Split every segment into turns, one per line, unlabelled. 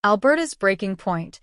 Alberta's breaking point.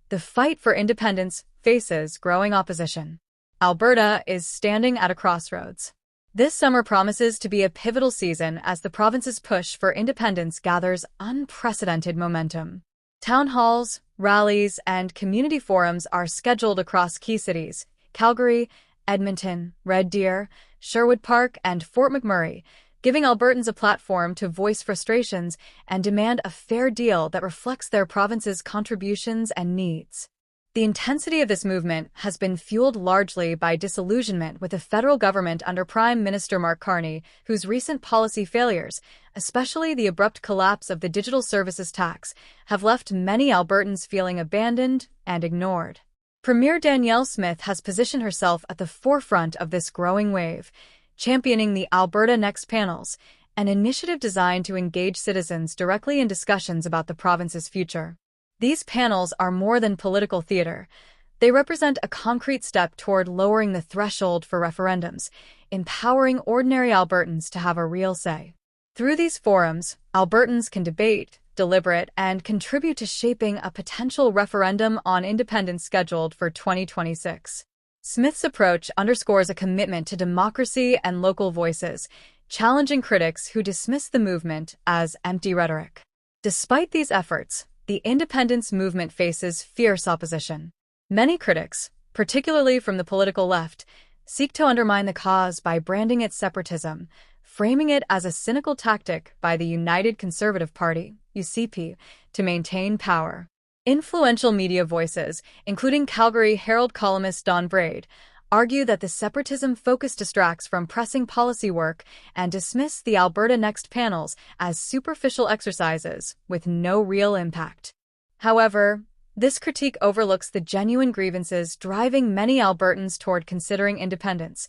The fight for independence faces growing opposition. Alberta is standing at a crossroads. This summer promises to be a pivotal season as the province's push for independence gathers unprecedented momentum. Town halls, rallies, and community forums are scheduled across key cities: Calgary, Edmonton, Red Deer, Sherwood Park, and Fort McMurray, giving Albertans a platform to voice frustrations and demand a fair deal that reflects their province's contributions and needs. The intensity of this movement has been fueled largely by disillusionment with the federal government under Prime Minister Mark Carney, whose recent policy failures, especially the abrupt collapse of the digital services tax, have left many Albertans feeling abandoned and ignored. Premier Danielle has positioned herself at the forefront of this growing wave, championing the Alberta Next panels, an initiative designed to engage citizens directly in discussions about the province's future. These panels are more than political theater. They represent a concrete step toward lowering the threshold for referendums, empowering ordinary Albertans to have a real say. Through these forums, Albertans can debate, deliberate, and contribute to shaping a potential referendum on independence scheduled for 2026. Smith's approach underscores a commitment to democracy and local voices, challenging critics who dismiss the movement as empty rhetoric. Despite these efforts, the independence movement faces fierce opposition. Many critics, particularly from the political left, seek to undermine the cause by branding it separatism, framing it as a cynical tactic by the United Conservative Party, UCP, to maintain power. Influential media voices, including Calgary Herald columnist Don Braid, argue that the separatism focus distracts from pressing policy work and dismiss the Alberta Next panels as superficial exercises with no real impact. However, this critique overlooks the genuine grievances driving many Albertans toward considering independence,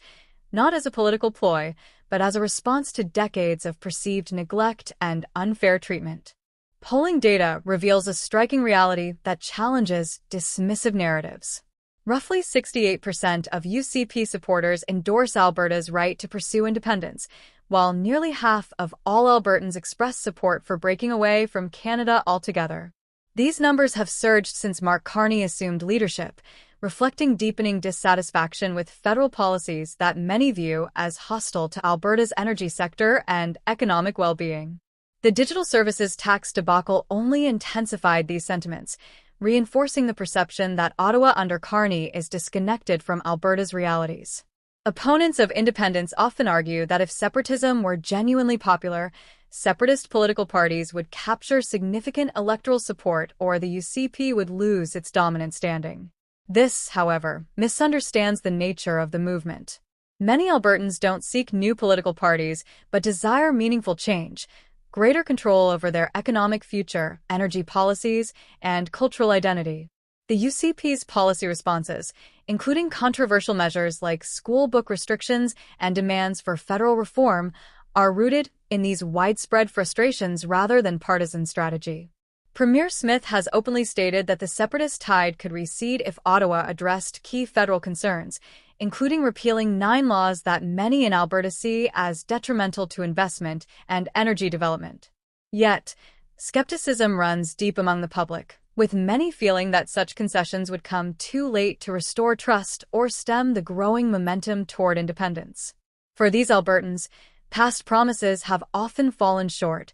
not as a political ploy, but as a response to decades of perceived neglect and unfair treatment. Polling data reveals a striking reality that challenges dismissive narratives. Roughly 68% of UCP supporters endorse Alberta's right to pursue independence, while nearly half of all Albertans express support for breaking away from Canada altogether. These numbers have surged since Mark Carney assumed leadership, reflecting deepening dissatisfaction with federal policies that many view as hostile to Alberta's energy sector and economic well-being. The digital services tax debacle only intensified these sentiments, reinforcing the perception that Ottawa under Carney is disconnected from Alberta's realities. Opponents of independence often argue that if separatism were genuinely popular, separatist political parties would capture significant electoral support or the UCP would lose its dominant standing. This, however, misunderstands the nature of the movement. Many Albertans don't seek new political parties but desire meaningful change, greater control over their economic future, energy policies, and cultural identity. The UCP's policy responses, including controversial measures like school book restrictions and demands for federal reform, are rooted in these widespread frustrations rather than partisan strategy. Premier Smith has openly stated that the separatist tide could recede if Ottawa addressed key federal concerns, including repealing 9 laws that many in Alberta see as detrimental to investment and energy development. Yet, skepticism runs deep among the public, with many feeling that such concessions would come too late to restore trust or stem the growing momentum toward independence. For these Albertans, past promises have often fallen short,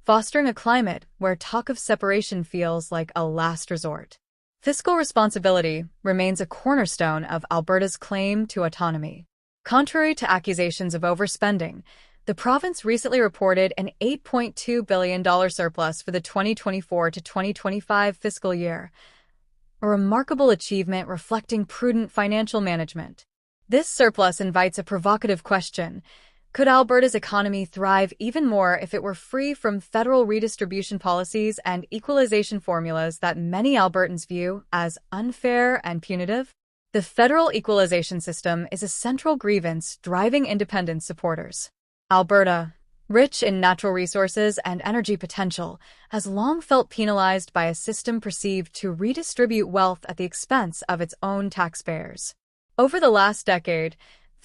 fostering a climate where talk of separation feels like a last resort. Fiscal responsibility remains a cornerstone of Alberta's claim to autonomy. Contrary to accusations of overspending, the province recently reported an $8.2 billion surplus for the 2024 to 2025 fiscal year, a remarkable achievement reflecting prudent financial management. This surplus invites a provocative question. Could Alberta's economy thrive even more if it were free from federal redistribution policies and equalization formulas that many Albertans view as unfair and punitive? The federal equalization system is a central grievance driving independence supporters. Alberta, rich in natural resources and energy potential, has long felt penalized by a system perceived to redistribute wealth at the expense of its own taxpayers. Over the last decade,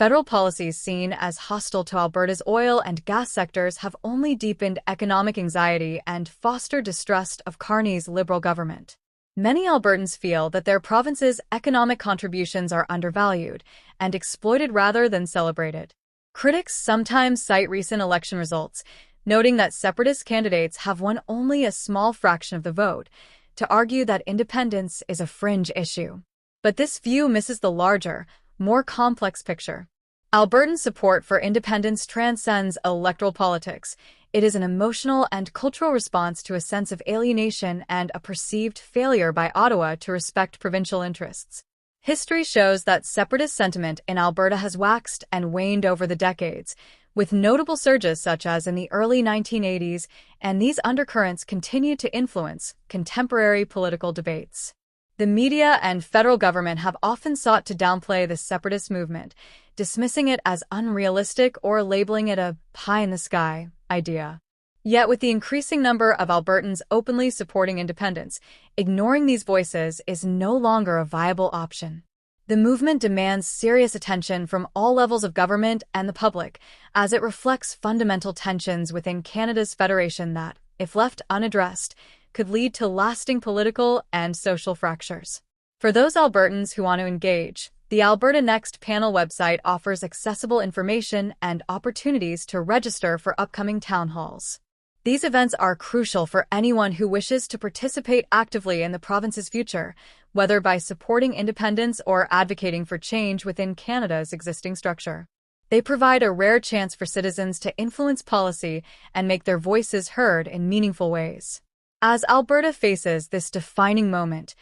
Federal policies seen as hostile to Alberta's oil and gas sectors have only deepened economic anxiety and fostered distrust of Carney's Liberal government. Many Albertans feel that their province's economic contributions are undervalued and exploited rather than celebrated. Critics sometimes cite recent election results, noting that separatist candidates have won only a small fraction of the vote, to argue that independence is a fringe issue. But this view misses the larger, more complex picture. Albertan support for independence transcends electoral politics. It is an emotional and cultural response to a sense of alienation and a perceived failure by Ottawa to respect provincial interests. History shows that separatist sentiment in Alberta has waxed and waned over the decades, with notable surges such as in the early 1980s, and these undercurrents continue to influence contemporary political debates. The media and federal government have often sought to downplay the separatist movement, dismissing it as unrealistic or labeling it a pie-in-the-sky idea. Yet with the increasing number of Albertans openly supporting independence, ignoring these voices is no longer a viable option. The movement demands serious attention from all levels of government and the public, as it reflects fundamental tensions within Canada's federation that, if left unaddressed, could lead to lasting political and social fractures. For those Albertans who want to engage, the Alberta Next panel website offers accessible information and opportunities to register for upcoming town halls. These events are crucial for anyone who wishes to participate actively in the province's future, whether by supporting independence or advocating for change within Canada's existing structure. They provide a rare chance for citizens to influence policy and make their voices heard in meaningful ways. As Alberta faces this defining moment,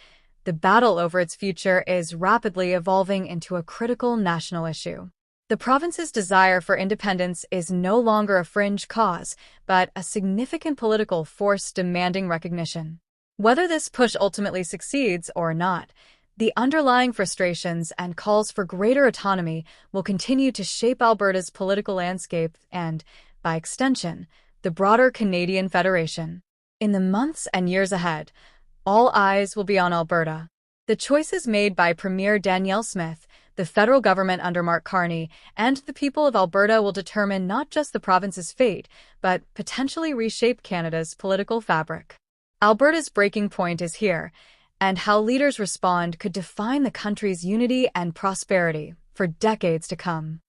the battle over its future is rapidly evolving into a critical national issue. The province's desire for independence is no longer a fringe cause, but a significant political force demanding recognition. Whether this push ultimately succeeds or not, the underlying frustrations and calls for greater autonomy will continue to shape Alberta's political landscape and, by extension, the broader Canadian Federation. In the months and years ahead, all eyes will be on Alberta. The choices made by Premier Danielle Smith, the federal government under Mark Carney, and the people of Alberta will determine not just the province's fate, but potentially reshape Canada's political fabric. Alberta's breaking point is here, and how leaders respond could define the country's unity and prosperity for decades to come.